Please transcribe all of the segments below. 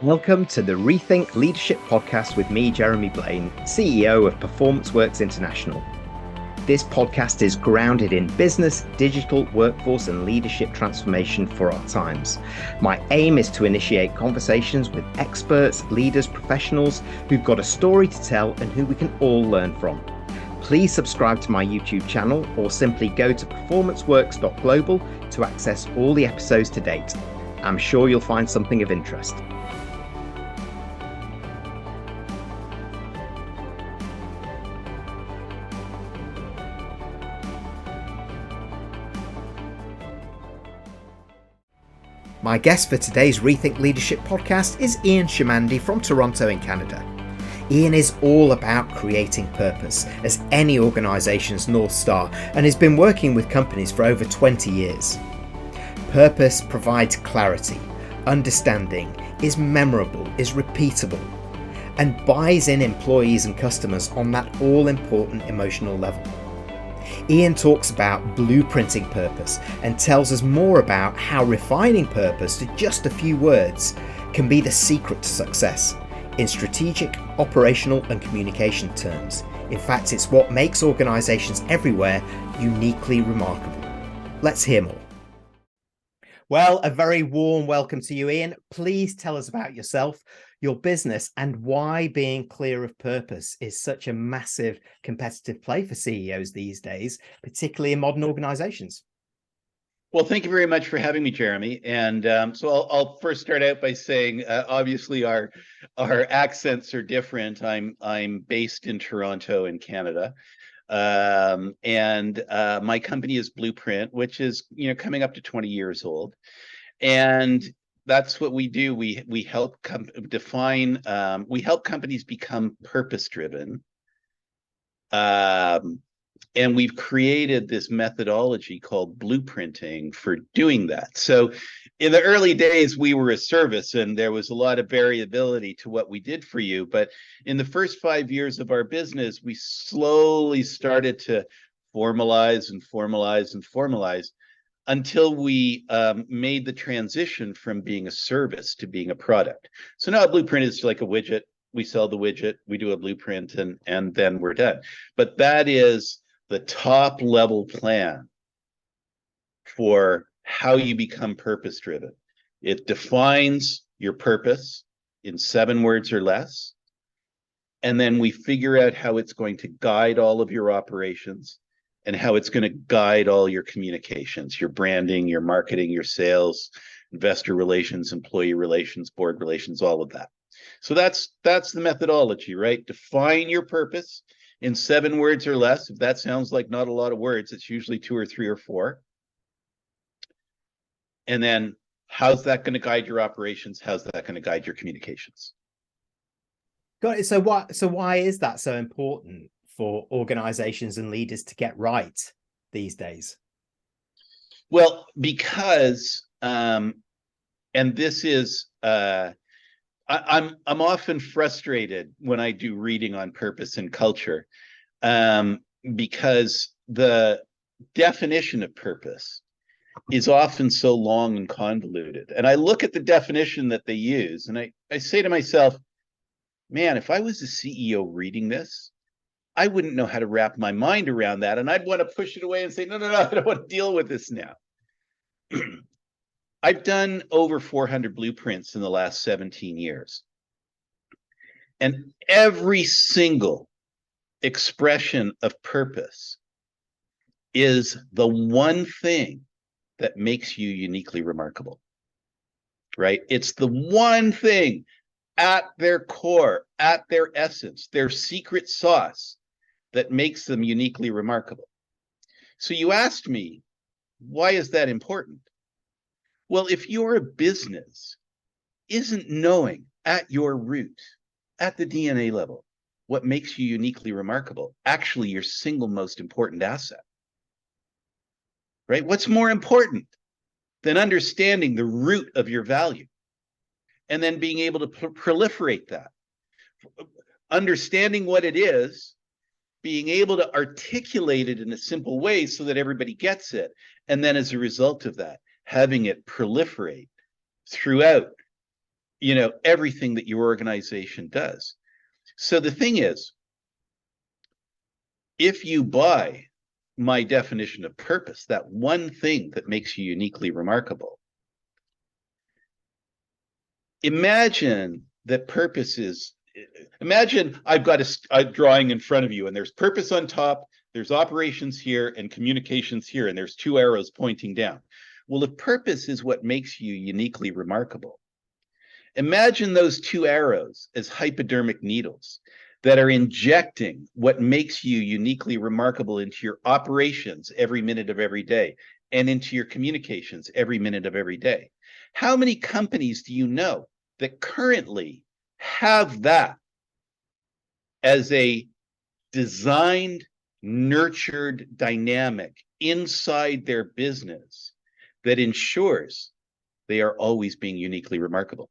Welcome to the Rethink Leadership Podcast with me, Jeremy Blain, CEO of Performance Works International. This podcast is grounded in business, digital, workforce, and leadership transformation for our times. My aim is to initiate conversations with experts, leaders, professionals who've got a story to tell and who we can all learn from. Please subscribe to my YouTube channel or simply go to performanceworks.global to access all the episodes to date. I'm sure you'll find something of interest. My guest for today's Rethink Leadership podcast is Ian Chamandi from Toronto in Canada. Ian is all about creating purpose as any organisation's North Star and has been working with companies for over 20 years. Purpose provides clarity, understanding, is memorable, is repeatable, and buys in employees and customers on that all-important emotional level. Ian talks about blueprinting purpose and tells us more about how refining purpose to just a few words can be the secret to success in strategic, operational, and communication terms. In fact, it's what makes organisations everywhere uniquely remarkable. Let's hear more. Well, a very warm welcome to you, Ian. Please tell us about yourself, your business, and why being clear of purpose is such a massive competitive play for CEOs these days, particularly in modern organizations. Well, thank you very much for having me, Jeremy. And so I'll first start out by saying, obviously, our accents are different. I'm based in Toronto, in Canada. And my company is Blueprint, which is coming up to 20 years old, and that's what we do. We help we help companies become purpose driven, and we've created this methodology called blueprinting for doing that. So in the early days, we were a service and there was a lot of variability to what we did for you. But in the first 5 years of our business, we slowly started to formalize and formalize and formalize until we made the transition from being a service to being a product. So now a blueprint is like a widget. We sell the widget, we do a blueprint, and then we're done. But that is the top level plan for how you become purpose driven. It defines your purpose in 7 words or less. And then we figure out how it's going to guide all of your operations and how it's going to guide all your communications, your branding, your marketing, your sales, investor relations, employee relations, board relations, all of that. So that's the methodology, right? Define your purpose in 7 words or less. If that sounds like not a lot of words, it's usually 2 or 3 or 4. And then how's that going to guide your operations? How's that going to guide your communications? Got it. So why is that so important for organizations and leaders to get right these days? Well, because and this is I'm often frustrated when I do reading on purpose and culture, because the definition of purpose is often so long and convoluted. And I look at the definition that they use and I say to myself, man, if I was the CEO reading this, I wouldn't know how to wrap my mind around that. And I'd want to push it away and say, no, I don't want to deal with this now. I've done over 400 blueprints in the last 17 years. And every single expression of purpose is the one thing that makes you uniquely remarkable, right? It's the one thing at their core, at their essence, their secret sauce that makes them uniquely remarkable. So you asked me, why is that important? Well, if your business isn't knowing at your root, at the DNA level, what makes you uniquely remarkable, actually your single most important asset, right? What's more important than understanding the root of your value and then being able to proliferate that? Understanding what it is, being able to articulate it in a simple way so that everybody gets it. And then as a result of that, having it proliferate throughout everything that your organization does. So the thing is, if you buy my definition of purpose, that one thing that makes you uniquely remarkable, imagine that purpose is, imagine I've got a drawing in front of you and there's purpose on top, there's operations here and communications here, and there's two arrows pointing down. Well, if purpose is what makes you uniquely remarkable, imagine those two arrows as hypodermic needles that are injecting what makes you uniquely remarkable into your operations every minute of every day and into your communications every minute of every day. How many companies do you know that currently have that as a designed, nurtured dynamic inside their business that ensures they are always being uniquely remarkable?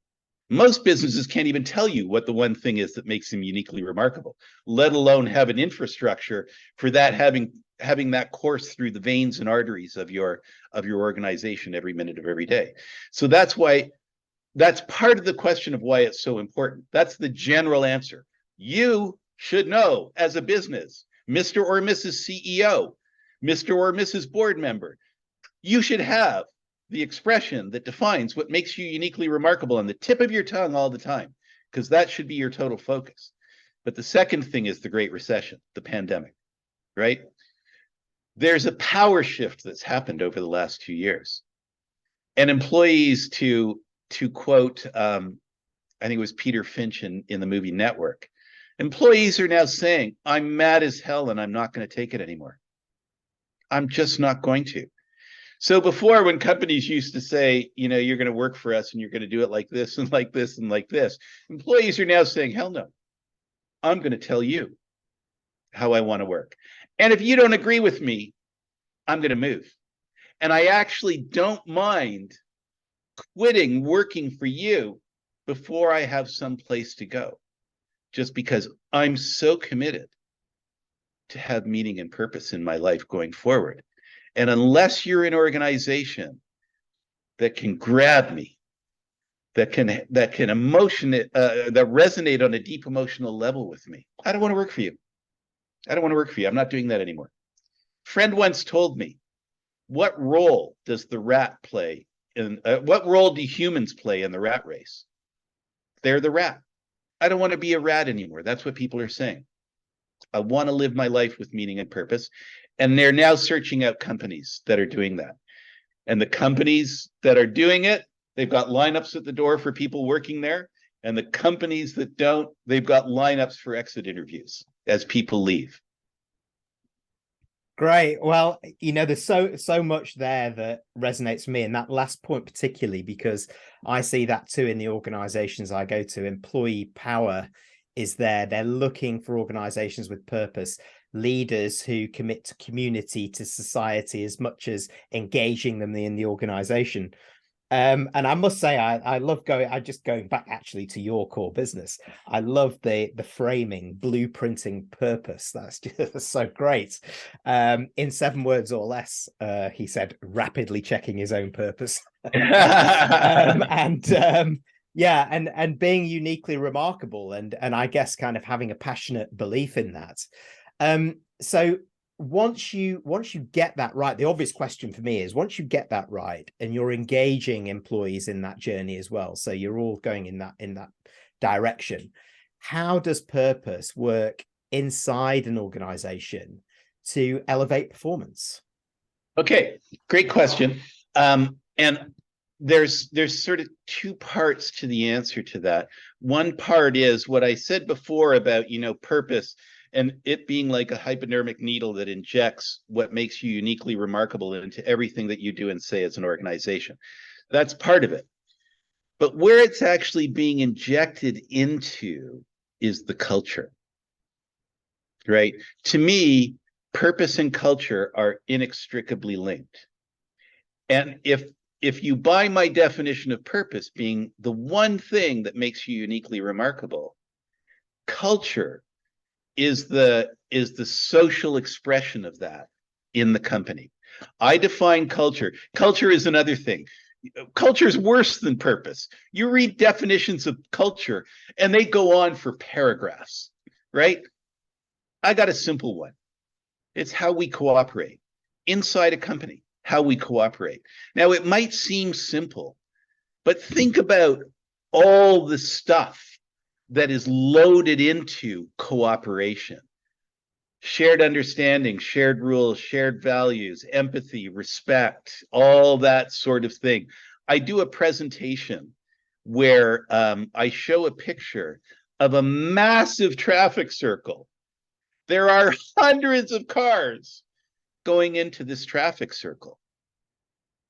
Most businesses can't even tell you what the one thing is that makes them uniquely remarkable, let alone have an infrastructure for that having that course through the veins and arteries of your organization every minute of every day. So that's part of the question of why it's so important. That's the general answer. You should know as a business, Mr. or Mrs. CEO, Mr. or Mrs. board member, you should have the expression that defines what makes you uniquely remarkable on the tip of your tongue all the time, because that should be your total focus. But the second thing is the Great Recession, the pandemic, right? There's a power shift that's happened over the last 2 years. And employees, to quote, I think it was Peter Finch in the movie Network, employees are now saying, I'm mad as hell and I'm not going to take it anymore. I'm just not going to. So before, when companies used to say, you're going to work for us and you're going to do it like this and like this and like this, employees are now saying, hell no, I'm going to tell you how I want to work. And if you don't agree with me, I'm going to move. And I actually don't mind quitting working for you before I have some place to go, just because I'm so committed to have meaning and purpose in my life going forward. And unless you're an organization that can grab me, that can that resonate on a deep emotional level with me, I don't want to work for you. I don't want to work for you. I'm not doing that anymore. A friend once told me, what role does the rat play in, what role do humans play in the rat race? They're the rat. I don't want to be a rat anymore. That's what people are saying. I want to live my life with meaning and purpose. And they're now searching out companies that are doing that. And the companies that are doing it, they've got lineups at the door for people working there. And the companies that don't, they've got lineups for exit interviews as people leave. Great. Well, there's so much there that resonates with me, and that last point particularly, because I see that too in the organizations I go to. Employee power is there. They're looking for organizations with purpose, leaders who commit to community, to society, as much as engaging them in the organization. And I must say, I love going back actually to your core business. I love the framing, blueprinting purpose. That's just so great. In 7 words or less, he said, rapidly checking his own purpose. Yeah, and being uniquely remarkable, and I guess kind of having a passionate belief in that. So once you get that right, the obvious question for me is, once you get that right and you're engaging employees in that journey as well, so you're all going in that direction, how does purpose work inside an organization to elevate performance? Okay, great question. And there's sort of 2 parts to the answer to that. One part is what I said before about, purpose and it being like a hypodermic needle that injects what makes you uniquely remarkable into everything that you do and say as an organization. That's part of it. But where it's actually being injected into is the culture, right? To me, purpose and culture are inextricably linked. And if you buy my definition of purpose being the one thing that makes you uniquely remarkable, culture is the social expression of that in the company. I define culture. Culture is another thing. Culture is worse than purpose. You read definitions of culture and they go on for paragraphs, right? I got a simple one. It's how we cooperate inside a company, how we cooperate. Now, it might seem simple, but think about all the stuff that is loaded into cooperation. Shared understanding, shared rules, shared values, empathy, respect, all that sort of thing. I do a presentation where I show a picture of a massive traffic circle. There are hundreds of cars going into this traffic circle.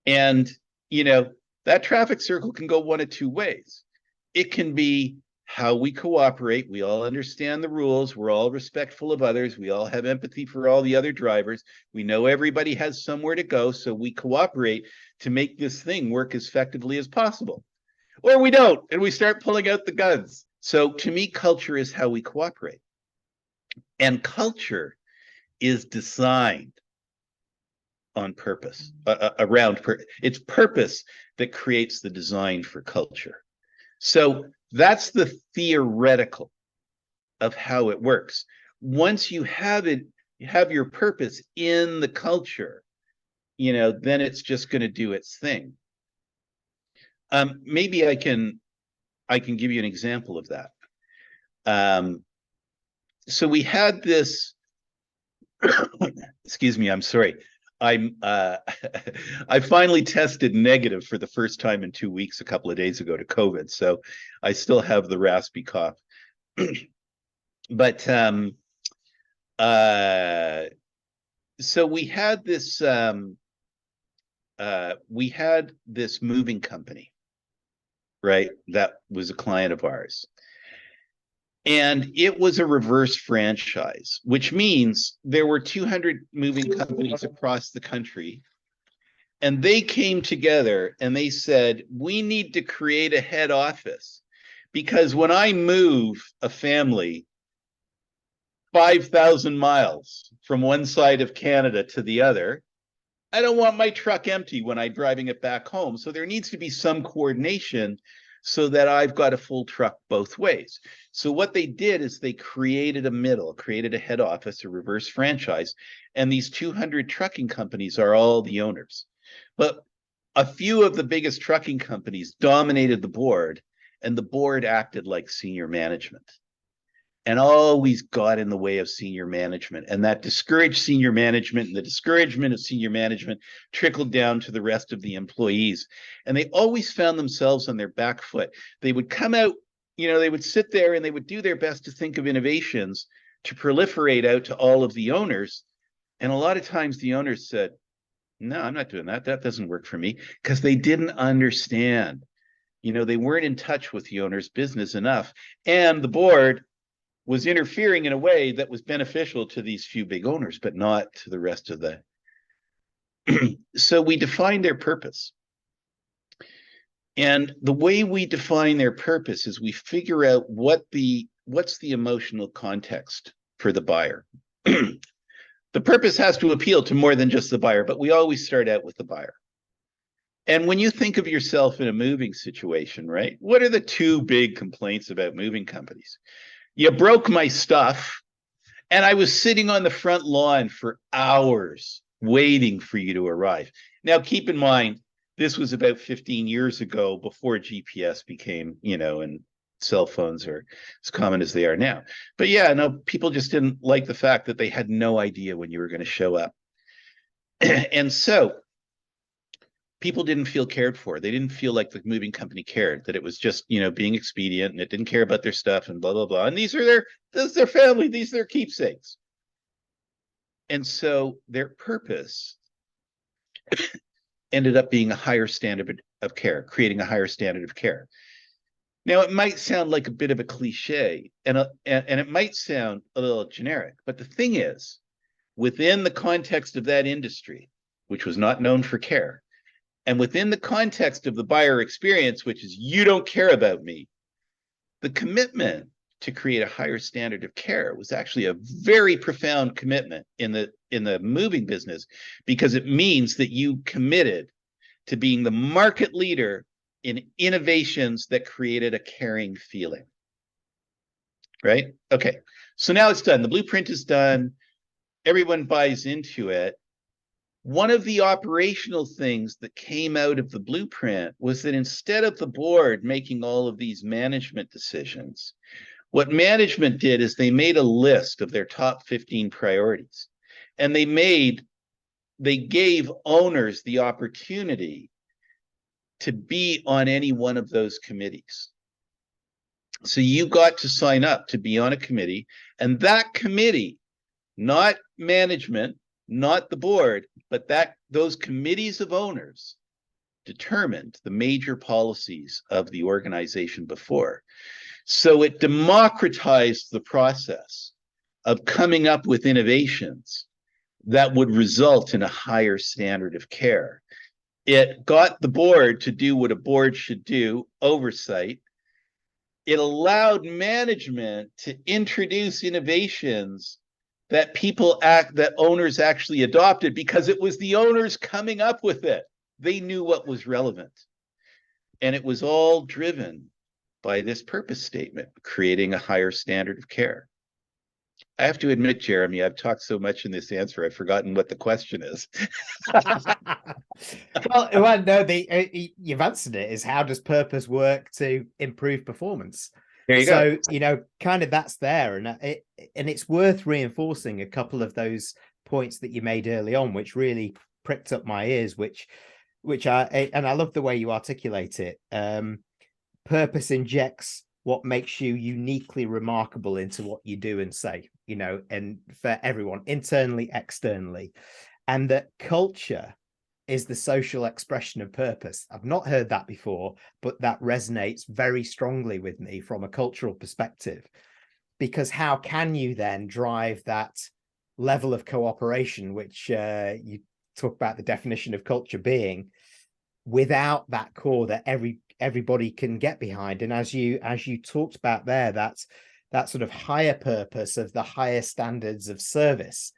And, that traffic circle can go one of two ways. It can be how we cooperate. We all understand the rules. We're all respectful of others. We all have empathy for all the other drivers. We know everybody has somewhere to go, so we cooperate to make this thing work as effectively as possible. Or we don't, and we start pulling out the guns. So to me, culture is how we cooperate. And culture is designed on purpose, it's purpose that creates the design for culture. So that's the theoretical of how it works. Once you have it, you have your purpose in the culture, then it's just going to do its thing. Maybe I can give you an example of that. So we had this, excuse me, I'm sorry. I finally tested negative for the first time in 2 weeks a couple of days ago to COVID, so I still have the raspy cough. But so we had this moving company, right? That was a client of ours. And it was a reverse franchise, which means there were 200 moving companies across the country. And they came together and they said, we need to create a head office, because when I move a family 5,000 miles from one side of Canada to the other, I don't want my truck empty when I'm driving it back home. So there needs to be some coordination so that I've got a full truck both ways. So what they did is they created a head office, a reverse franchise, and these 200 trucking companies are all the owners. But a few of the biggest trucking companies dominated the board, and the board acted like senior management and always got in the way of senior management. And that discouraged senior management, and the discouragement of senior management trickled down to the rest of the employees. And they always found themselves on their back foot. They would come out, they would sit there and they would do their best to think of innovations to proliferate out to all of the owners. And a lot of times the owners said, no, I'm not doing that. That doesn't work for me, because they didn't understand. They weren't in touch with the owner's business enough. And the board was interfering in a way that was beneficial to these few big owners, but not to the rest of the. So we define their purpose. And the way we define their purpose is we figure out what's the emotional context for the buyer. The purpose has to appeal to more than just the buyer, but we always start out with the buyer. And when you think of yourself in a moving situation, right? What are the two big complaints about moving companies? You broke my stuff, and I was sitting on the front lawn for hours waiting for you to arrive. Now, keep in mind, this was about 15 years ago, before GPS became, and cell phones are as common as they are now. But yeah, no, people just didn't like the fact that they had no idea when you were going to show up. And so people didn't feel cared for. They didn't feel like the moving company cared, that it was just, being expedient, and it didn't care about their stuff and blah, blah, blah. And this is their family. These are their keepsakes. And so their purpose ended up being a higher standard of care, creating a higher standard of care. Now, it might sound like a bit of a cliche, and it might sound a little generic, but the thing is, within the context of that industry, which was not known for care, and within the context of the buyer experience, which is, you don't care about me, the commitment to create a higher standard of care was actually a very profound commitment in the moving business, because it means that you committed to being the market leader in innovations that created a caring feeling. Right? Okay, so now it's done. The blueprint is done. Everyone buys into it. One of the operational things that came out of the blueprint was that instead of the board making all of these management decisions, what management did is they made a list of their top 15 priorities, and they gave owners the opportunity to be on any one of those committees. So you got to sign up to be on a committee, and that committee, not management, not the board, but those committees of owners determined the major policies of the organization before. So it democratized the process of coming up with innovations that would result in a higher standard of care. It got the board to do what a board should do, oversight. It allowed management to introduce innovations that that owners actually adopted because it was the owners coming up with it. They knew what was relevant. And it was all driven by this purpose statement, creating a higher standard of care. I have to admit, Jeremy, I've talked so much in this answer, I've forgotten what the question is. well, no, you've answered it. Is how does purpose work to improve performance? There you go. So, kind of that's there, and it's worth reinforcing a couple of those points that you made early on, which really pricked up my ears. I love the way you articulate it. Purpose injects what makes you uniquely remarkable into what you do and say, and for everyone, internally, externally, and that culture is the social expression of purpose. I've not heard that before, but that resonates very strongly with me from a cultural perspective, because how can you then drive that level of cooperation, which you talk about the definition of culture being, without that core that everybody can get behind? And as you talked about there, that sort of higher purpose of the higher standards of service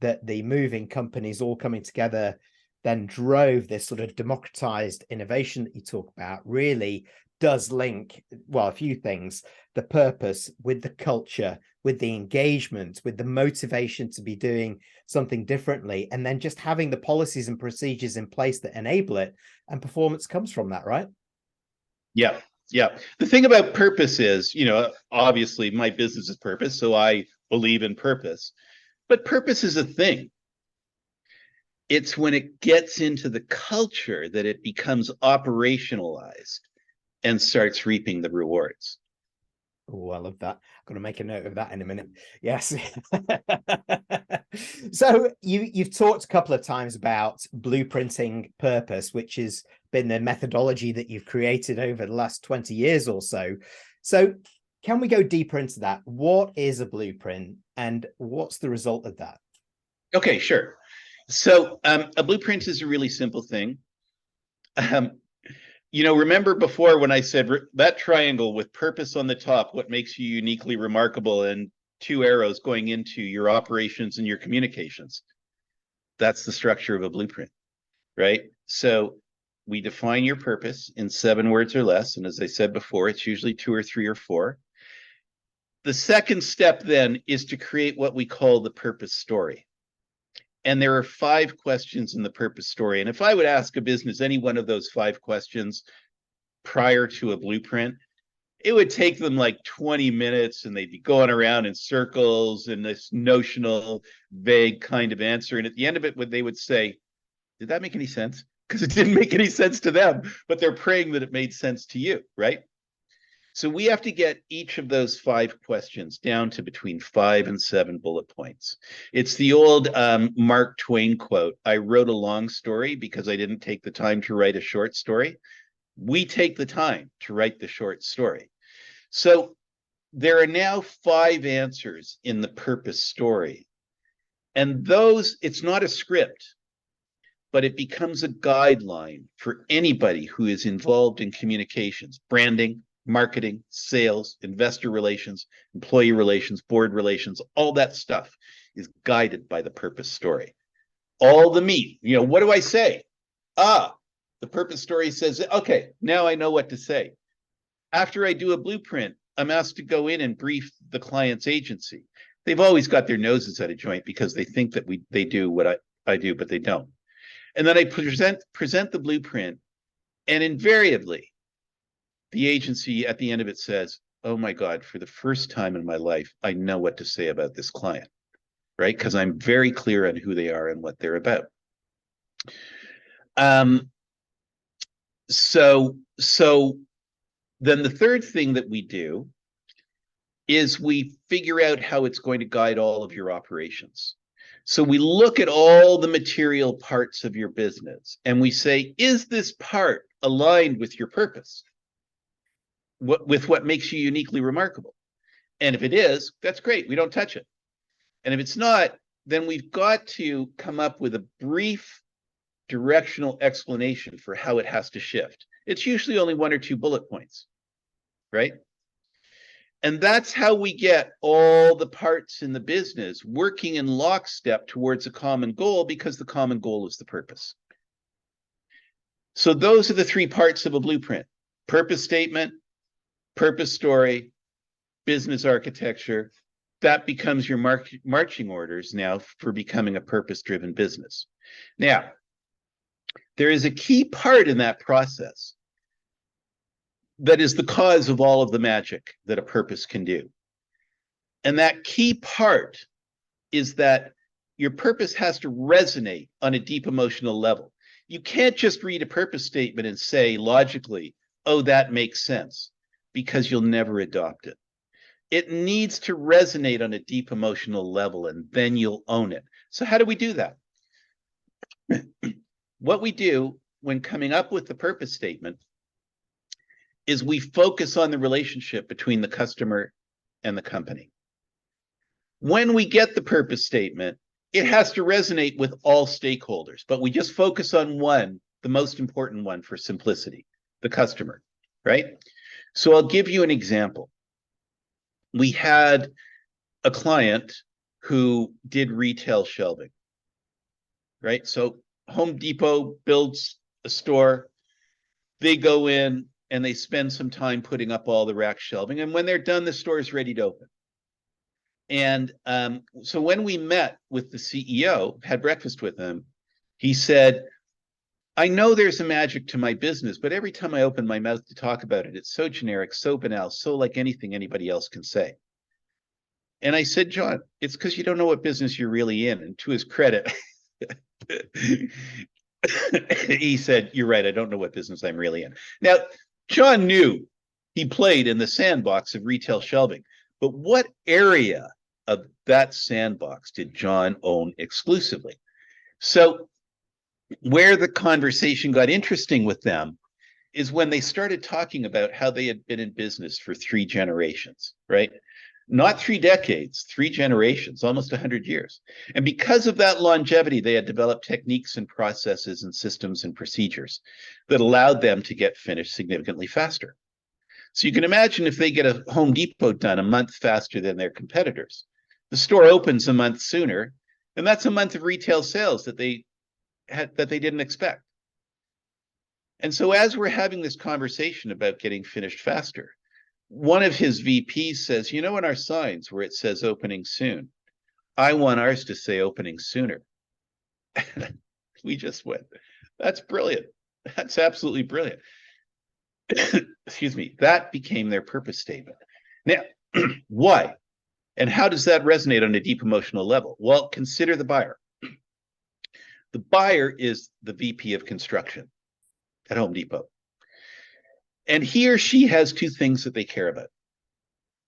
that the moving companies all coming together then drove this sort of democratized innovation that you talk about, really does link, well, a few things: the purpose with the culture, with the engagement, with the motivation to be doing something differently, and then just having the policies and procedures in place that enable it, and performance comes from that, right? Yeah. The thing about purpose is, obviously my business is purpose, so I believe in purpose, but purpose is a thing. It's when it gets into the culture that it becomes operationalized and starts reaping the rewards. Oh, I love that. I'm going to make a note of that in a minute. Yes. So you've talked a couple of times about blueprinting purpose, which has been the methodology that you've created over the last 20 years or so. So can we go deeper into that? What is a blueprint and what's the result of that? Okay, sure. So a blueprint is a really simple thing. Remember before when I said that triangle with purpose on the top, what makes you uniquely remarkable, and two arrows going into your operations and your communications? That's the structure of a blueprint, right? So we define your purpose in 7 words or less. And as I said before, it's usually 2 or 3 or 4. The second step then is to create what we call the purpose story. And there are 5 questions in the purpose story. And if I would ask a business any one of those 5 questions prior to a blueprint, it would take them like 20 minutes and they'd be going around in circles in this notional, vague kind of answer. And at the end of it, they would say, did that make any sense? Because it didn't make any sense to them, but they're praying that it made sense to you, right? So we have to get each of those 5 questions down to between 5 and 7 bullet points. It's the old Mark Twain quote, I wrote a long story because I didn't take the time to write a short story. We take the time to write the short story. So there are now 5 answers in the purpose story. And those, it's not a script, but it becomes a guideline for anybody who is involved in communications, branding, marketing, sales, investor relations, employee relations, board relations, all that stuff is guided by the purpose story. All the meat, what do I say? The purpose story says, okay, now I know what to say. After I do a blueprint, I'm asked to go in and brief the client's agency. They've always got their noses out of joint because they think that they do what I do, but they don't. And then I present the blueprint, and invariably, the agency at the end of it says, oh my God, for the first time in my life, I know what to say about this client, right? Because I'm very clear on who they are and what they're about. So then the third thing that we do is we figure out how it's going to guide all of your operations. So we look at all the material parts of your business and we say, is this part aligned with your purpose? With what makes you uniquely remarkable? And if it is, that's great. We don't touch it. And if it's not, then we've got to come up with a brief directional explanation for how it has to shift. It's usually only 1 or 2 bullet points, right? And that's how we get all the parts in the business working in lockstep towards a common goal, because the common goal is the purpose. So those are the 3 parts of a blueprint: purpose statement, purpose story, business architecture. That becomes your marching orders now for becoming a purpose-driven business. Now, there is a key part in that process that is the cause of all of the magic that a purpose can do. And that key part is that your purpose has to resonate on a deep emotional level. You can't just read a purpose statement and say logically, oh, that makes sense, because you'll never adopt it. It needs to resonate on a deep emotional level, and then you'll own it. So how do we do that? What we do when coming up with the purpose statement is we focus on the relationship between the customer and the company. When we get the purpose statement, it has to resonate with all stakeholders, but we just focus on one, the most important one for simplicity, the customer, right? So I'll give you an example. We had a client who did retail shelving, right? So Home Depot builds a store, they go in and they spend some time putting up all the rack shelving, and when they're done, the store is ready to open. And so when we met with the CEO, had breakfast with him, he said, I know there's a magic to my business, but every time I open my mouth to talk about it, it's so generic, so banal, so like anything anybody else can say. And I said, John, it's because you don't know what business you're really in. And to his credit, he said, you're right, I don't know what business I'm really in. Now, John knew he played in the sandbox of retail shelving, but what area of that sandbox did John own exclusively? So where the conversation got interesting with them is when they started talking about how they had been in business for 3 generations, right? Not 3 decades, 3 generations, almost 100 years. And because of that longevity, they had developed techniques and processes and systems and procedures that allowed them to get finished significantly faster. So you can imagine if they get a Home Depot done a month faster than their competitors, the store opens a month sooner, and that's a month of retail sales that they didn't expect. And so as we're having this conversation about getting finished faster, one of his VPs says, you know, in our signs where it says opening soon, I want ours to say opening sooner. We just went, that's brilliant. That's absolutely brilliant. Excuse me. That became their purpose statement. Now, why? And how does that resonate on a deep emotional level? Well, consider the buyer. The buyer is the VP of construction at Home Depot. And he or she has 2 things that they care about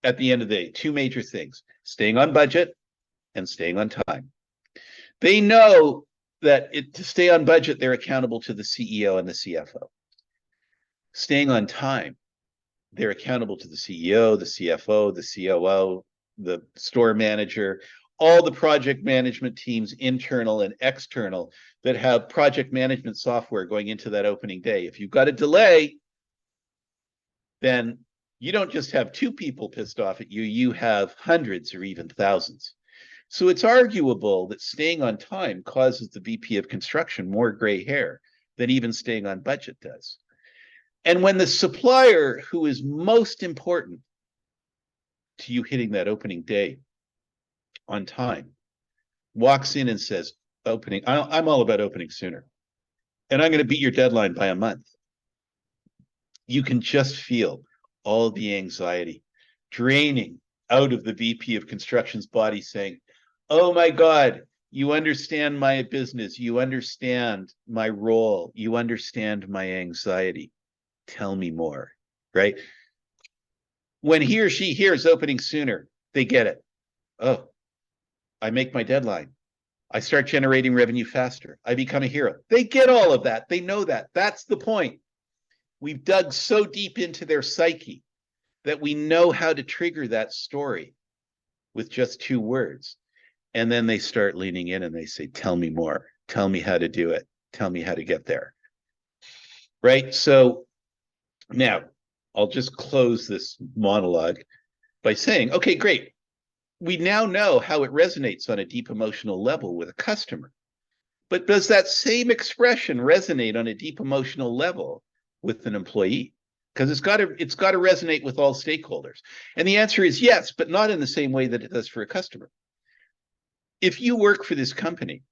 at the end of the day, 2 major things: staying on budget and staying on time. They know that to stay on budget, they're accountable to the CEO and the CFO. Staying on time, they're accountable to the CEO, the CFO, the COO, the store manager, all the project management teams, internal and external, that have project management software going into that opening day. If you've got a delay, then you don't just have 2 people pissed off at you, you have hundreds or even thousands. So it's arguable that staying on time causes the VP of construction more gray hair than even staying on budget does. And when the supplier who is most important to you hitting that opening day on time walks in and says, I'm all about opening sooner, and I'm going to beat your deadline by a month, you can just feel all the anxiety draining out of the VP of Construction's body, saying, oh my God, you understand my business, you understand my role, you understand my anxiety. Tell me more, right? When he or she hears opening sooner, they get it. Oh, I make my deadline. I start generating revenue faster. I become a hero. They get all of that. They know that. That's the point. We've dug so deep into their psyche that we know how to trigger that story with just 2 words. And then they start leaning in and they say, tell me more. Tell me how to do it. Tell me how to get there. Right? So now I'll just close this monologue by saying, okay, great. We now know how it resonates on a deep emotional level with a customer. But does that same expression resonate on a deep emotional level with an employee? Because it's got to resonate with all stakeholders. And the answer is yes, but not in the same way that it does for a customer. If you work for this company,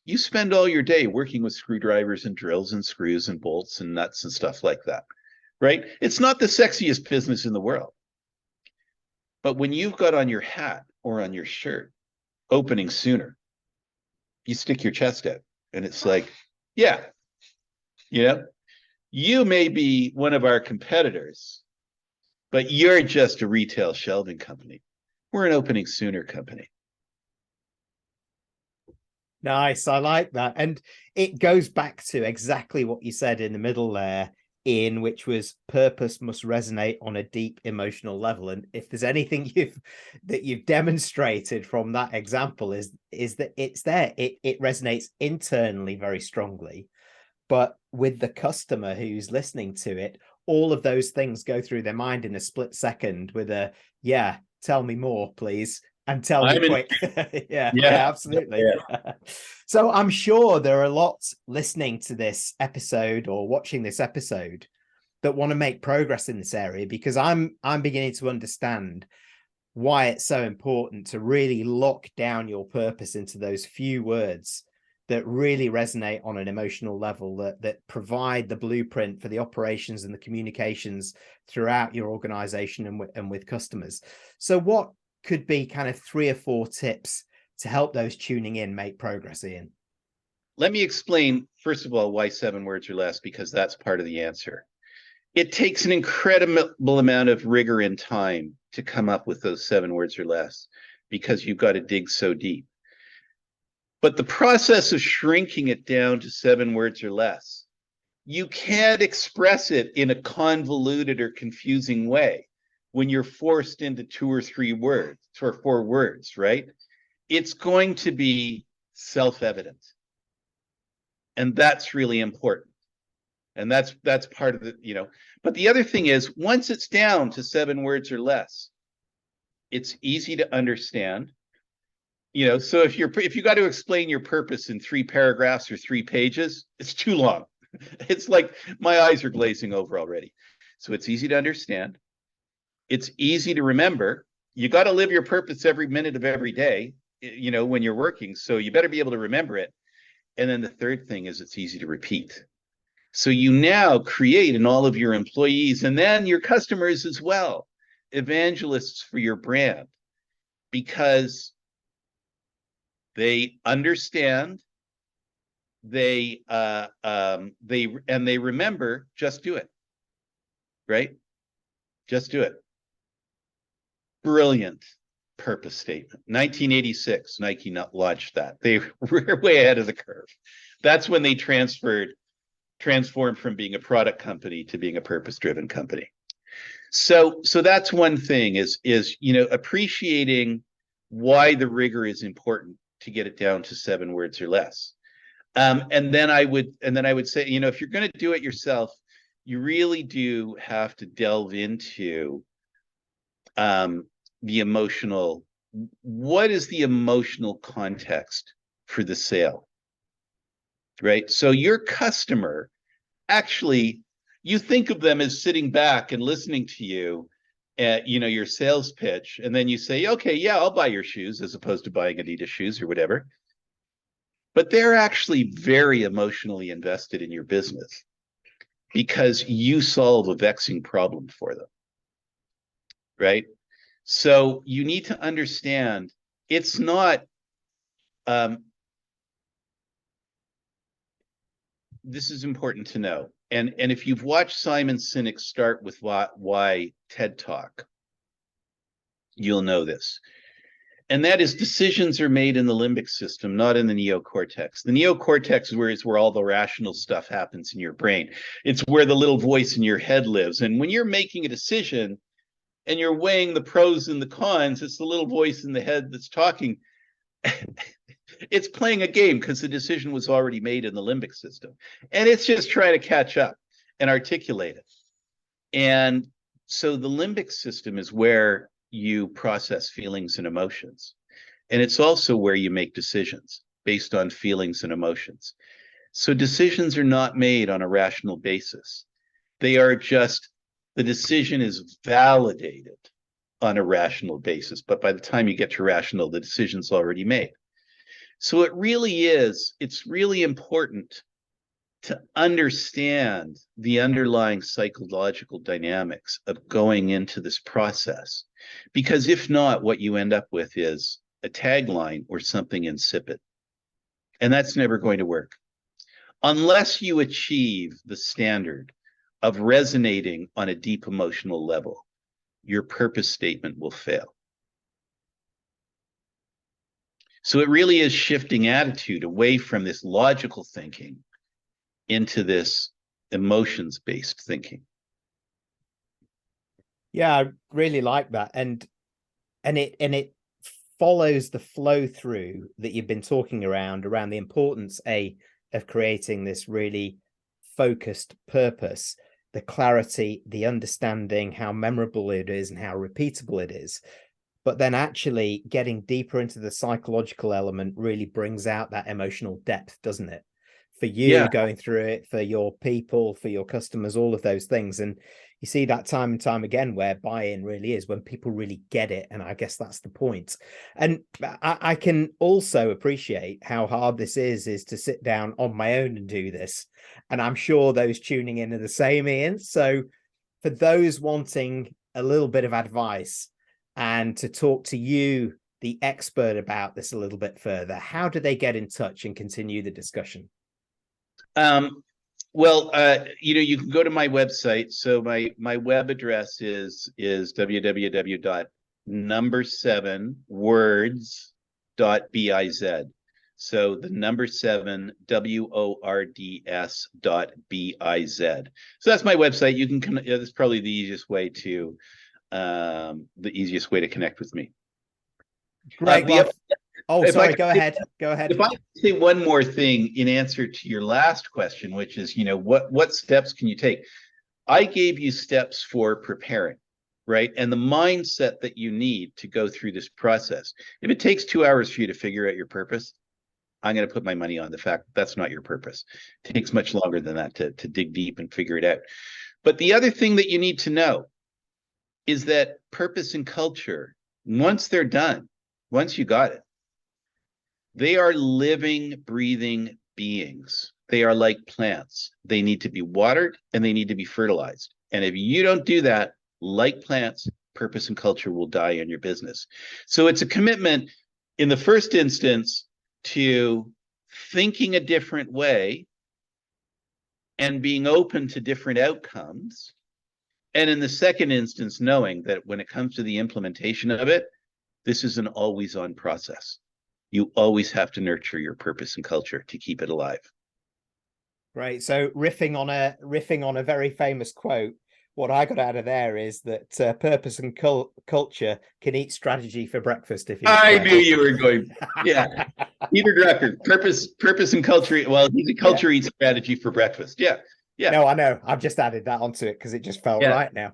you spend all your day working with screwdrivers and drills and screws and bolts and nuts and stuff like that, right? It's not the sexiest business in the world. But when you've got on your hat or on your shirt, opening sooner, you stick your chest out and it's like, yeah, you may be one of our competitors, but you're just a retail shelving company. We're an opening sooner company. Nice. I like that. And it goes back to exactly what you said in the middle there, Ian, which was purpose must resonate on a deep emotional level. And if there's anything you've demonstrated from that example is that it's there. It resonates internally very strongly. But with the customer who's listening to it, all of those things go through their mind in a split second with a, yeah, tell me more, please. And tell me quick. Yeah, absolutely. Yeah. So I'm sure there are lots listening to this episode or watching this episode that want to make progress in this area, because I'm beginning to understand why it's so important to really lock down your purpose into those few words that really resonate on an emotional level, that provide the blueprint for the operations and the communications throughout your organization and with customers. So what could be kind of 3 or 4 tips to help those tuning in make progress, Ian? Let me explain, first of all, why 7 words or less, because that's part of the answer. It takes an incredible amount of rigor and time to come up with those 7 words or less, because you've got to dig so deep. But the process of shrinking it down to 7 words or less, you can't express it in a convoluted or confusing way when you're forced into 2 or 3 words or 4 words, right? It's going to be self-evident. And that's really important. And that's part of the, but the other thing is, once it's down to 7 words or less, it's easy to understand. So if you got to explain your purpose in 3 paragraphs or 3 pages, it's too long. It's like my eyes are glazing over already. So it's easy to understand. It's easy to remember. You got to live your purpose every minute of every day, when you're working. So you better be able to remember it. And then the third thing is it's easy to repeat. So you now create in all of your employees and then your customers as well, evangelists for your brand, because they understand, they remember. Just do it, right? Just do it. Brilliant purpose statement. 1986, Nike launched that. They were way ahead of the curve. That's when they transformed from being a product company to being a purpose-driven company. So that's one thing is appreciating why the rigor is important to get it down to 7 words or less. And then I would say, if you're going to do it yourself, you really do have to delve into the emotional. What is the emotional context for the sale? right? So your customer, actually, you think of them as sitting back and listening to you at, your sales pitch, and then you say, okay, yeah, I'll buy your shoes, as opposed to buying Adidas shoes or whatever. But they're actually very emotionally invested in your business because you solve a vexing problem for them, right? So you need to understand it's not, this is important to know. And if you've watched Simon Sinek start with why TED Talk, you'll know this. And that is, decisions are made in the limbic system, not in the neocortex. The neocortex is where all the rational stuff happens in your brain. It's where the little voice in your head lives. And when you're making a decision and you're weighing the pros and the cons, it's the little voice in the head that's talking. It's playing a game because the decision was already made in the limbic system. And it's just trying to catch up and articulate it. And so the limbic system is where you process feelings and emotions. And it's also where you make decisions based on feelings and emotions. So decisions are not made on a rational basis. They are just, the decision is validated on a rational basis. But by the time you get to rational, the decision's already made. So it's really important to understand the underlying psychological dynamics of going into this process. Because if not, what you end up with is a tagline or something insipid. And that's never going to work. Unless you achieve the standard of resonating on a deep emotional level, your purpose statement will fail. So it really is shifting attitude away from this logical thinking into this emotions-based thinking. Yeah, I really like that. And it follows the flow through that you've been talking around the importance of creating this really focused purpose, the clarity, the understanding how memorable it is and how repeatable it is. But then actually getting deeper into the psychological element really brings out that emotional depth, doesn't it? For you, going through it, for your people, for your customers, all of those things. And you see that time and time again where buy-in really is when people really get it. And I guess that's the point. And I can also appreciate how hard this is to sit down on my own and do this. And I'm sure those tuning in are the same, Ian. So for those wanting a little bit of advice and to talk to you, the expert, about this a little bit further, how do they get in touch and continue the discussion? Well, you can go to my website. So my web address is www.7words.biz. So the number 7 WORDS.biz. So that's my website. You can, that's probably the easiest way to connect with me. Great. Sorry, go ahead. If I say one more thing in answer to your last question, which is, what steps can you take? I gave you steps for preparing, right? And the mindset that you need to go through this process. If it takes 2 hours for you to figure out your purpose, I'm going to put my money on the fact that's not your purpose. It takes much longer than that to dig deep and figure it out. But the other thing that you need to know is that purpose and culture, once they're done, once you got it, they are living, breathing beings. They are like plants. They need to be watered and they need to be fertilized. And if you don't do that, like plants, purpose and culture will die in your business. So it's a commitment in the first instance to thinking a different way and being open to different outcomes. And in the second instance, knowing that when it comes to the implementation of it, this is an always on process. You always have to nurture your purpose and culture to keep it alive. Right. So riffing on a very famous quote, what I got out of there is that purpose and culture can eat strategy for breakfast. If you, I knew you were going, yeah. Peter Drucker, purpose and culture. Well, he's a culture eats strategy for breakfast. Yeah. Yeah. No, I know. I've just added that onto it because it just felt right now.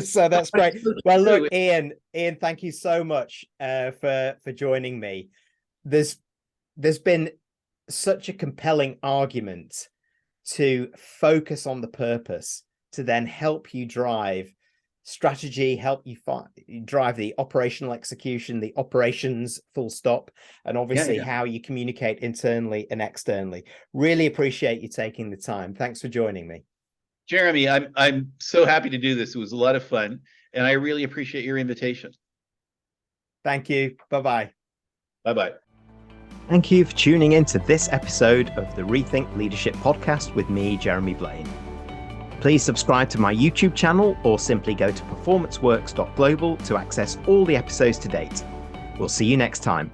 So that's great. Well, look, Ian, thank you so much for joining me. There's been such a compelling argument to focus on the purpose to then help you drive strategy, help you drive the operational execution, the operations full stop, and obviously how you communicate internally and externally. Really appreciate you taking the time. Thanks for joining me. Jeremy, I'm so happy to do this. It was a lot of fun, and I really appreciate your invitation. Thank you. Bye-bye. Bye-bye. Thank you for tuning in to this episode of the Rethink Leadership Podcast with me, Jeremy Blain. Please subscribe to my YouTube channel or simply go to performanceworks.global to access all the episodes to date. We'll see you next time.